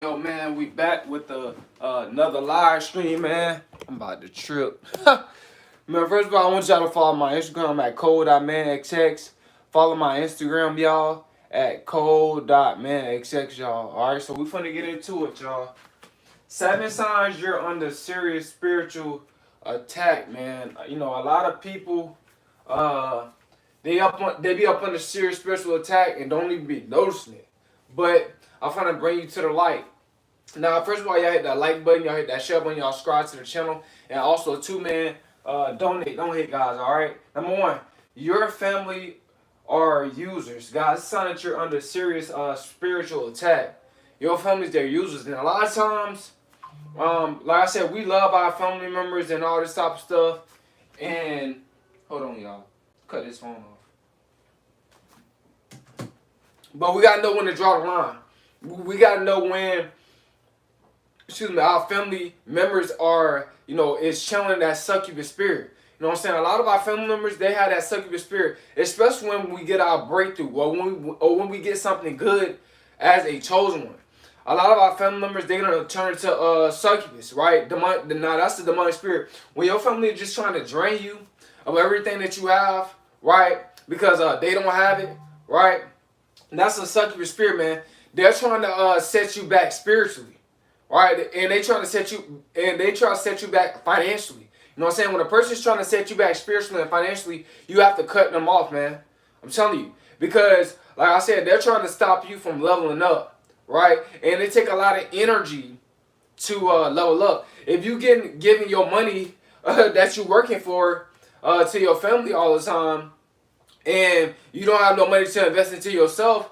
Yo, man, we back with another live stream, man. I'm about to trip. Man, first of all, I want y'all to follow my Instagram at code.manxx. Follow my Instagram, y'all, at code.manxx, y'all. Alright, so we finna get into it, y'all. 7 signs you're under serious spiritual attack, man. You know, a lot of people, they be up under serious spiritual attack and don't even be noticing it. But I'm finna bring you to the light. Now, first of all, y'all hit that like button, y'all hit that share button, y'all subscribe to the channel, and also too, man, donate. Don't hit, guys. All right. Number one, your family are users, guys. It's a sign that you're under serious spiritual attack. Your family's their users, and a lot of times, like I said, we love our family members and all this type of stuff. And hold on, y'all, cut this phone off. But we gotta know when to draw the line. We gotta know when, excuse me, our family members are, is channeling that succubus spirit. You know what I'm saying? A lot of our family members, they have that succubus spirit, especially when we get our breakthrough or when we get something good as a chosen one. A lot of our family members, they're gonna turn to succubus, right? Now that's the demonic spirit. When your family is just trying to drain you of everything that you have, right? Because they don't have it, right? And that's a succubus spirit, man. They're trying to set you back spiritually. Right, and they try to set you back financially. You know what I'm saying? When a person's trying to set you back spiritually and financially, you have to cut them off, man. I'm telling you. Because, like I said, they're trying to stop you from leveling up. Right? And it take a lot of energy to level up. If you giving your money that you're working for to your family all the time, and you don't have no money to invest into yourself,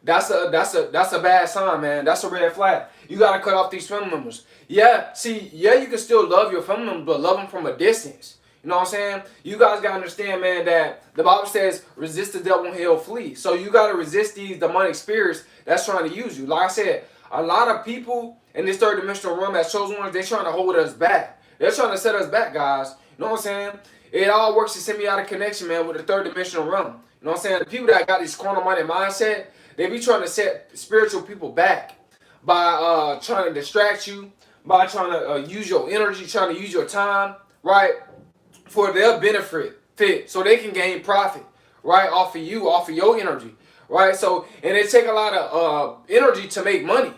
that's a bad sign, man. That's a red flag. You gotta cut off these family members. Yeah, you can still love your family members, but love them from a distance. You know what I'm saying? You guys gotta understand, man, that the Bible says resist the devil and he'll flee. So you gotta resist these demonic spirits that's trying to use you. Like I said, a lot of people in this third dimensional realm as chosen ones, they're trying to hold us back. They're trying to set us back, guys. You know what I'm saying? It all works in symbiotic connection, man, with the third dimensional realm. You know what I'm saying? The people that got this carnal minded mindset, they be trying to set spiritual people back by trying to distract you, by trying to use your energy, trying to use your time, right, for their benefit, so they can gain profit, right, off of you, off of your energy, right? So, and it take a lot of energy to make money.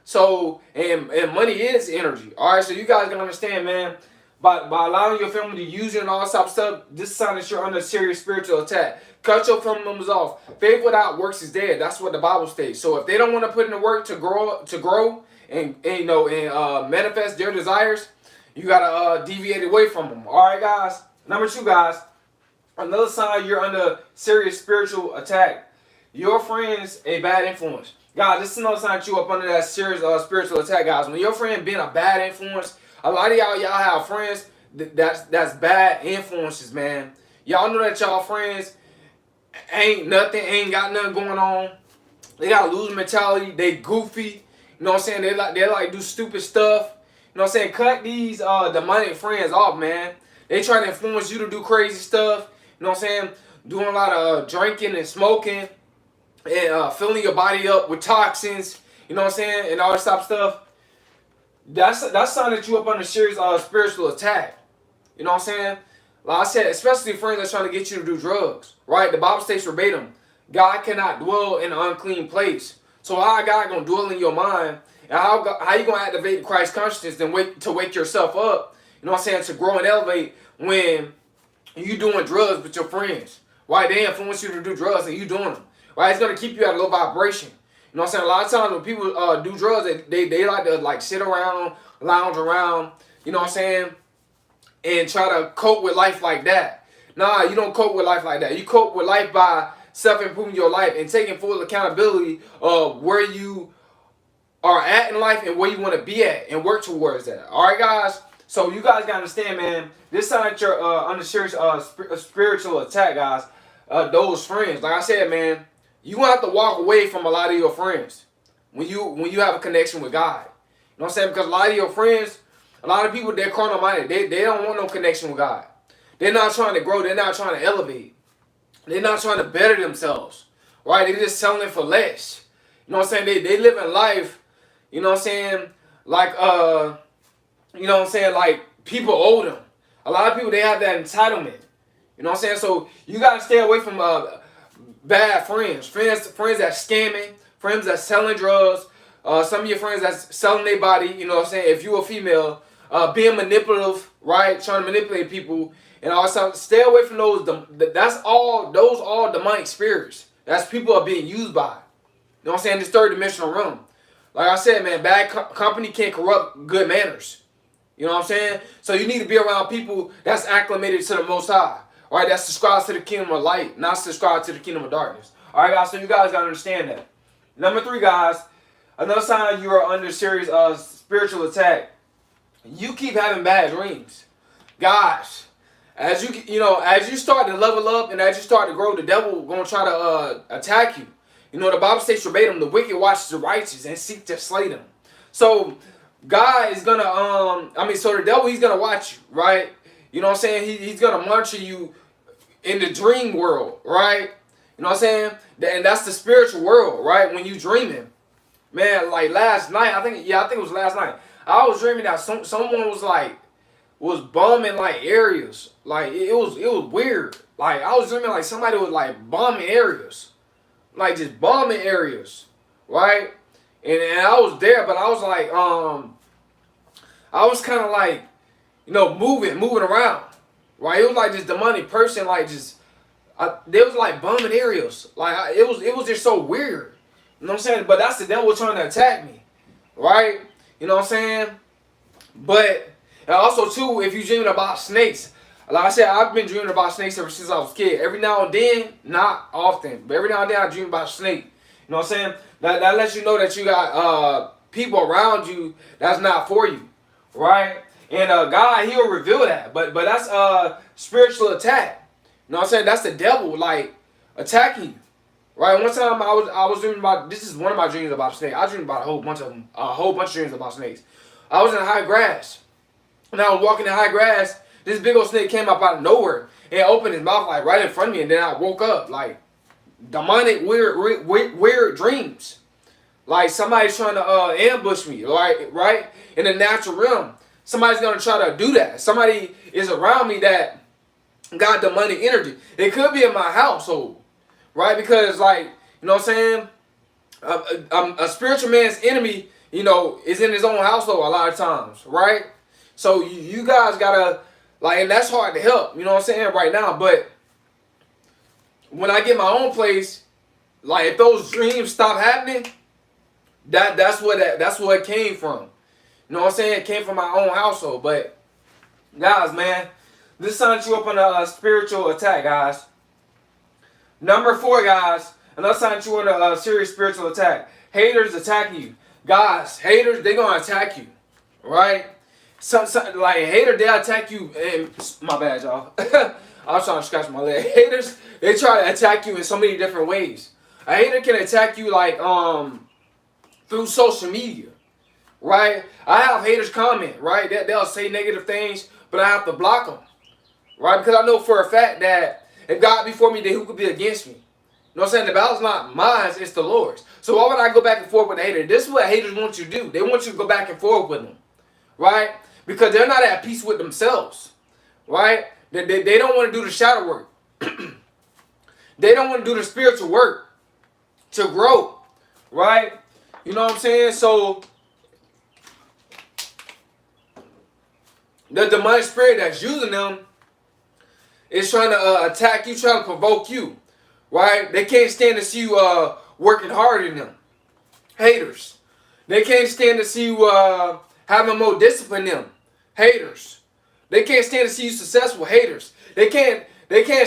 So, and money is energy, all right? So you guys can understand, man, by allowing your family to use you and all this type of stuff, this sign that you're under serious spiritual attack. Cut your family members off. Faith without works is dead. That's what the Bible states. So if they don't want to put in the work to grow and manifest their desires, you gotta deviate away from them. All right, guys. Number two, guys. Another sign you're under serious spiritual attack. Your friends a bad influence. God, this is another sign that you up under that serious spiritual attack, guys. When your friend being a bad influence, a lot of y'all have friends that's bad influences, man. Y'all know that y'all friends ain't got nothing going on. They got a loser mentality. They goofy. You know what I'm saying? They like do stupid stuff. You know what I'm saying? Cut these demonic friends off, man. They trying to influence you to do crazy stuff. You know what I'm saying? Doing a lot of drinking and smoking and filling your body up with toxins. You know what I'm saying? And all this type of stuff. That's sign that you up under serious spiritual attack. You know what I'm saying? Like I said, especially friends that's trying to get you to do drugs, right? The Bible states verbatim, God cannot dwell in an unclean place. So how God gonna dwell in your mind, and how you gonna activate the Christ consciousness and wake yourself up? You know what I'm saying? To grow and elevate when you doing drugs with your friends, right? They influence you to do drugs and you doing them, right? It's gonna keep you at a low vibration. You know what I'm saying? A lot of times when people do drugs, they like to sit around, lounge around, you know what I'm saying, and try to cope with life like that. Nah, you don't cope with life like that. You cope with life by self-improving your life and taking full accountability of where you are at in life and where you want to be at and work towards that. All right, guys? So you guys got to understand, man, this sign that you're under serious spiritual attack, guys. Those friends, like I said, man, you gonna have to walk away from a lot of your friends when you have a connection with God. You know what I'm saying? Because a lot of your friends, a lot of people, they're carnal minded. They don't want no connection with God. They're not trying to grow. They're not trying to elevate. They're not trying to better themselves. Right? They're just selling for less. You know what I'm saying? They live in life, You know what I'm saying? Like you know what I'm saying? Like people owe them. A lot of people they have that entitlement. You know what I'm saying? So you gotta stay away from bad friends. Friends that's scamming, friends that's selling drugs, some of your friends that's selling their body, you know what I'm saying? If you a female, being manipulative, right? Trying to manipulate people and all that. Stay away from those. Those all demonic spirits. That's people are being used by. You know what I'm saying? This third dimensional realm. Like I said, man, bad company can't corrupt good manners. You know what I'm saying? So you need to be around people that's acclimated to the Most High. All right, that's subscribed to the kingdom of light, not subscribed to the kingdom of darkness. All right, guys, so you guys got to understand that. Number 3, guys, another sign you are under serious spiritual attack. You keep having bad dreams. Guys, as you start to level up and as you start to grow, the devil going to try to attack you. You know, the Bible states verbatim, the wicked watch the righteous and seek to slay them. So, God is going to, so the devil, he's going to watch you, right? You know what I'm saying? He's going to monitor you in the dream world, right? You know what I'm saying? And that's the spiritual world, right? When you dreaming. Man, like last night, I think it was last night. I was dreaming that someone was bombing like areas. Like it was weird. Like I was dreaming like somebody was like bombing areas. Like just bombing areas. Right? And I was there, but I was like, I was kind of like, moving around. Right? It was like this demonic person, like they was like bombing areas. Like it was just so weird. You know what I'm saying? But that's the devil trying to attack me. Right? You know what I'm saying? But and also too, if you're dreaming about snakes, like I said, I've been dreaming about snakes ever since I was a kid. Every now and then, not often, but every now and then I dream about snake. You know what I'm saying? That lets you know that you got people around you that's not for you, right? And God, He'll reveal that. But that's spiritual attack. You know what I'm saying? That's the devil like attacking you. Right, one time I was dreaming about, this is one of my dreams about snakes. I dreamed about a whole bunch of dreams about snakes. I was in high grass, and I was walking in high grass. This big old snake came up out of nowhere and opened his mouth like right in front of me, and then I woke up like demonic, weird dreams, like somebody's trying to ambush me, right in the natural realm. Somebody's gonna try to do that. Somebody is around me that got demonic energy. It could be in my household. Right, because like, you know what I'm saying, a spiritual man's enemy, is in his own household a lot of times, right? So you guys gotta and that's hard to help, you know what I'm saying, right now. But when I get my own place, like if those dreams stop happening, that's what it came from. You know what I'm saying? It came from my own household. But guys, man, this signs you up on a spiritual attack, guys. Number 4, guys, another sign that you're under a serious spiritual attack. Haters attacking you. Guys, haters, they're going to attack you. Right? Like, haters, they'll attack you. And, my bad, y'all. I was trying to scratch my leg. Haters, they try to attack you in so many different ways. A hater can attack you, like, through social media. Right? I have haters comment, right? They'll say negative things, but I have to block them. Right? Because I know for a fact that if God be for me, then who could be against me? You know what I'm saying? The battle's not mine, it's the Lord's. So why would I go back and forth with a hater? This is what haters want you to do. They want you to go back and forth with them. Right? Because they're not at peace with themselves. Right? They don't want to do the shadow work. They don't want to do the spiritual work to grow. Right? You know what I'm saying? So the demonic spirit that's using them is trying to attack you, trying to provoke you, right? They can't stand to see you working harder than them. Haters. They can't stand to see you having more discipline than them. Haters. They can't stand to see you successful. Haters. They can't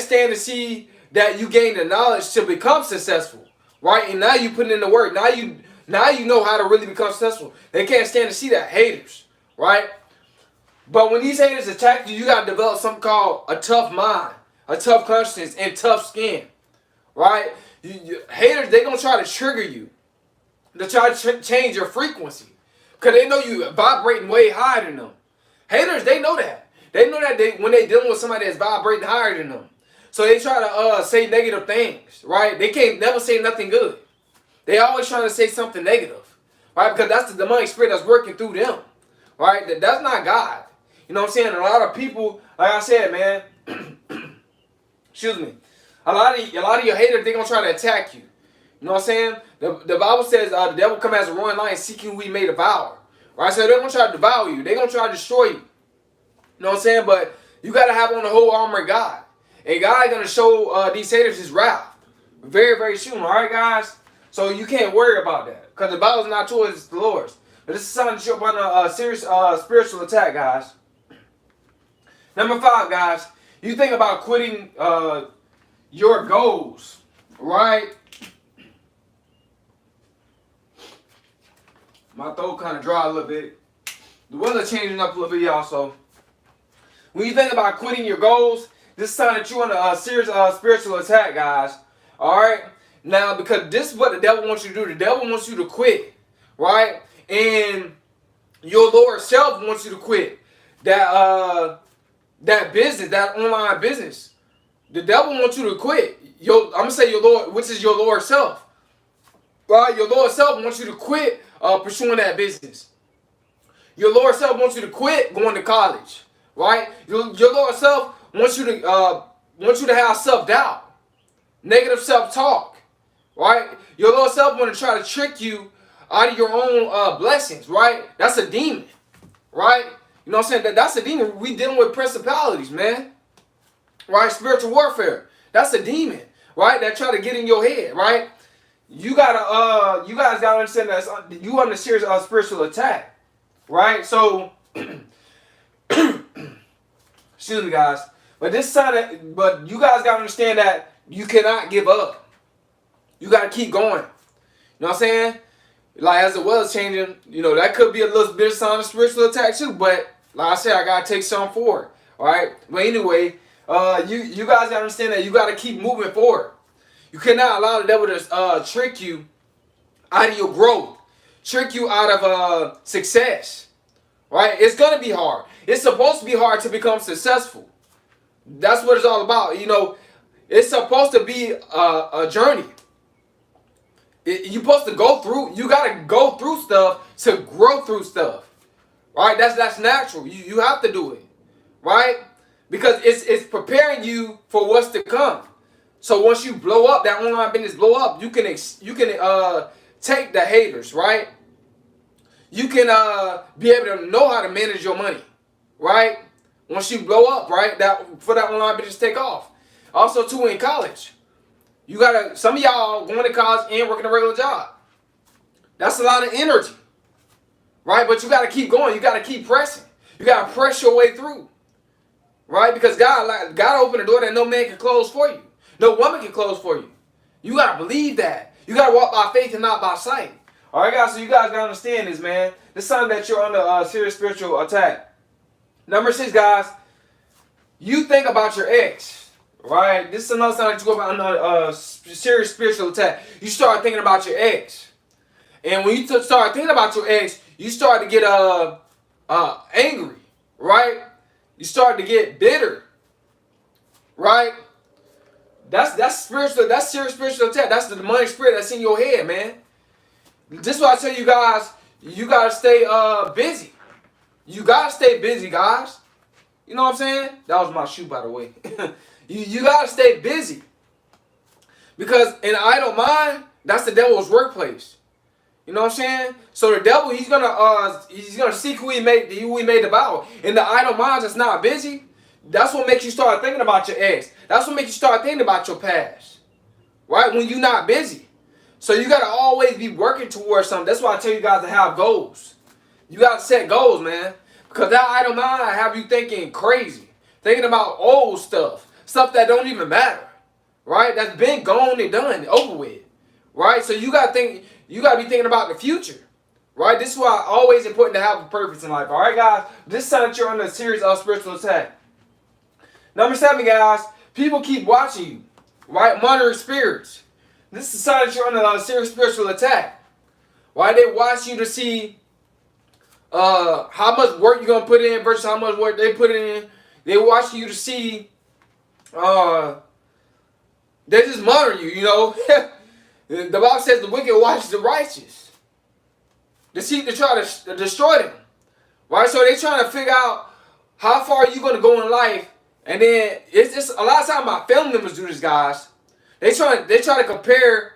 stand to see that you gain the knowledge to become successful, right? And now you put in the work. Now you know how to really become successful. They can't stand to see that. Haters, right? But when these haters attack you, you got to develop something called a tough mind, a tough conscience, and tough skin, right? Haters, they're going to try to trigger you. They try to change your frequency because they know you vibrating way higher than them. Haters, they know that. They know that when they're dealing with somebody that's vibrating higher than them. So they try to say negative things, right? They can't never say nothing good. They always trying to say something negative, right? Because that's the demonic spirit that's working through them, right? That's not God. You know what I'm saying? A lot of people, like I said, man, excuse me, a lot of your haters, they're going to try to attack you. You know what I'm saying? The Bible says the devil come as a roaring lion seeking who he may devour. Right? So they're going to try to devour you. They're going to try to destroy you. You know what I'm saying? But you got to have on the whole armor of God. And God is going to show these haters his wrath very, very soon. All right, guys? So you can't worry about that. Because the battle's not yours, it's the Lord's. But this is something to show up on a serious spiritual attack, guys. Number 5, guys. You think about quitting your goals, right? My throat kind of dry a little bit. The weather changing up a little bit, y'all. So when you think about quitting your goals, this is something that you're under a serious spiritual attack, guys. All right? Now, because this is what the devil wants you to do. The devil wants you to quit, right? And your Lord self wants you to quit that business, that online business. The devil wants you to quit. I'm going to say your Lord, which is your Lord self. Right? Your Lord self wants you to quit pursuing that business. Your Lord self wants you to quit going to college. Right? Your Lord self wants you to have self-doubt, negative self-talk. Right? Your Lord self want to try to trick you out of your own blessings. Right? That's a demon. Right? You know what I'm saying? That's a demon. We dealing with principalities, man. Right? Spiritual warfare. That's a demon. Right? That try to get in your head. Right? You guys gotta understand that you under serious spiritual attack. Right? So, excuse me, guys. But but you guys gotta understand that you cannot give up. You gotta keep going. You know what I'm saying? Like, as the weather's changing, you know, that could be a little bit of sign of spiritual attack too. But like I said, I gotta take something forward. All right. But anyway, you guys gotta understand that you gotta keep moving forward. You cannot allow the devil to trick you out of your growth, trick you out of success. Right? It's gonna be hard. It's supposed to be hard to become successful. That's what it's all about. You know, it's supposed to be a journey. You're supposed to go through. You gotta go through stuff to grow through stuff. Right? That's natural. You have to do it. Right? Because it's preparing you for what's to come. So once you blow up, that online business blow up, you can take the haters, right? You can be able to know how to manage your money, right? Once you blow up, right? For that online business to take off. Also, too, in college, some of y'all going to college and working a regular job. That's a lot of energy, right? But you got to keep going. You got to keep pressing. You got to press your way through, right? Because God opened a door that no man can close for you. No woman can close for you. You got to believe that. You got to walk by faith and not by sight. All right, guys, so you guys got to understand this, man. This is something that you're under a serious spiritual attack. Number 6, guys, you think about your ex, right? This is another sign that you go about under a serious spiritual attack. You start thinking about your ex. And when you start thinking about your ex, you start to get angry, right? You start to get bitter, right? That's spiritual. That's serious spiritual attack. That's the demonic spirit that's in your head, man. This is why I tell you guys, you gotta stay busy. You gotta stay busy, guys. You know what I'm saying? That was my shoe, by the way. you gotta stay busy, because an idle mind, that's the devil's workplace. You know what I'm saying? So the devil, he's gonna seek who he may devour. And the idle mind that's not busy, that's what makes you start thinking about your ex. That's what makes you start thinking about your past. Right? When you're not busy. So you got to always be working towards something. That's why I tell you guys to have goals. You got to set goals, man. Because that idle mind have you thinking crazy. Thinking about old stuff. Stuff that don't even matter. Right? That's been gone and done. Over with. Right? So you got to be thinking about the future. Right? This is why it's always important to have a purpose in life. All right, guys? This is something that you're under a series of spiritual attack. Number 7, guys. People keep watching you. Right? Monitoring spirits. This is a sign that you're under a serious spiritual attack. Why they watch you to see how much work you're gonna put in versus how much work they put in. They watch you to see. They just monitor you. You know, the Bible says the wicked watches the righteous. to try to destroy them, right? So they trying to figure out how far you gonna go in life, and then it's just a lot of times my family members do this, guys. They try to compare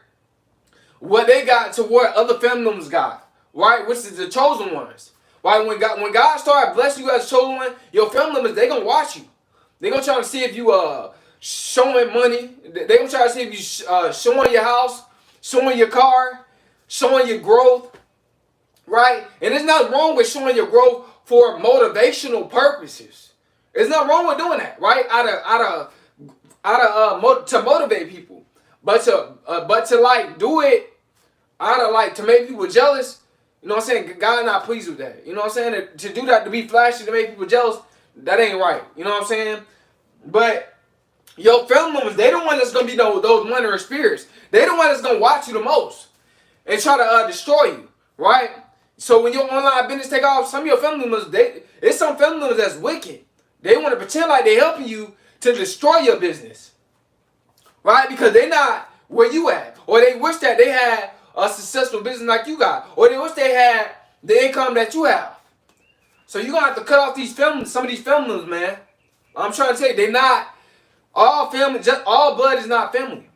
what they got to what other family members got, right? Which is the chosen ones, right? When God started blessing you as a chosen one, your family members, they gonna watch you. They gonna try to see if you showing money. They gonna try to see if you showing your house, showing your car, showing your growth, right? And there's nothing wrong with showing your growth for motivational purposes. There's nothing wrong with doing that, right? To motivate people, but to like do it out of like to make people jealous. You know what I'm saying? God not pleased with that. You know what I'm saying? To do that, to be flashy, to make people jealous, that ain't right. You know what I'm saying? But your family members, they the one that's gonna be those monitoring spirits. They the one that's gonna watch you the most and try to destroy you, right? So when your online business take off, some of your family members, it's some family members that's wicked. They want to pretend like they helping you to destroy your business, right? Because they not where you at, or they wish that they had a successful business like you got, or they wish they had the income that you have. So you're gonna have to cut off some of these family members, man. I'm trying to tell you, they not all family. Just all blood is not family.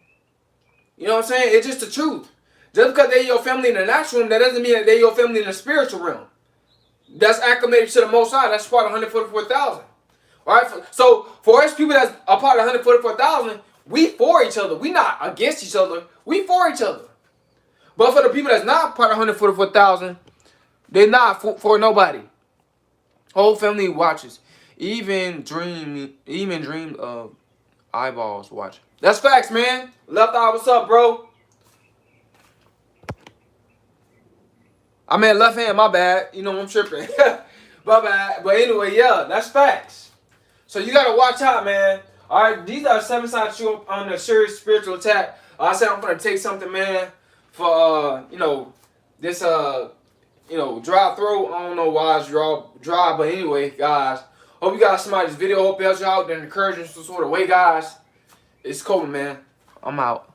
You know what I'm saying? It's just the truth. Just because they're your family in the natural realm, that doesn't mean that they're your family in the spiritual realm. That's acclimated to the Most High. That's part of 144,000. All right. So for us people that's a part of 144,000, we for each other. We not against each other. We for each other. But for the people that's not part of 144,000, they're not for nobody. Whole family watches. Even dream of eyeballs watching. That's facts, man. Left eye, what's up, bro? I mean left hand, my bad. You know I'm tripping. My bad. But anyway, yeah, that's facts. So you gotta watch out, man. Alright, these are 7 signs you on the serious spiritual attack. I said I'm gonna take something, man, for this dry throat. I don't know why it's dry, but anyway, guys. Hope you guys somebody's video. Hope it helps you out and encourage you some sort of way, guys. It's cool, man. I'm out.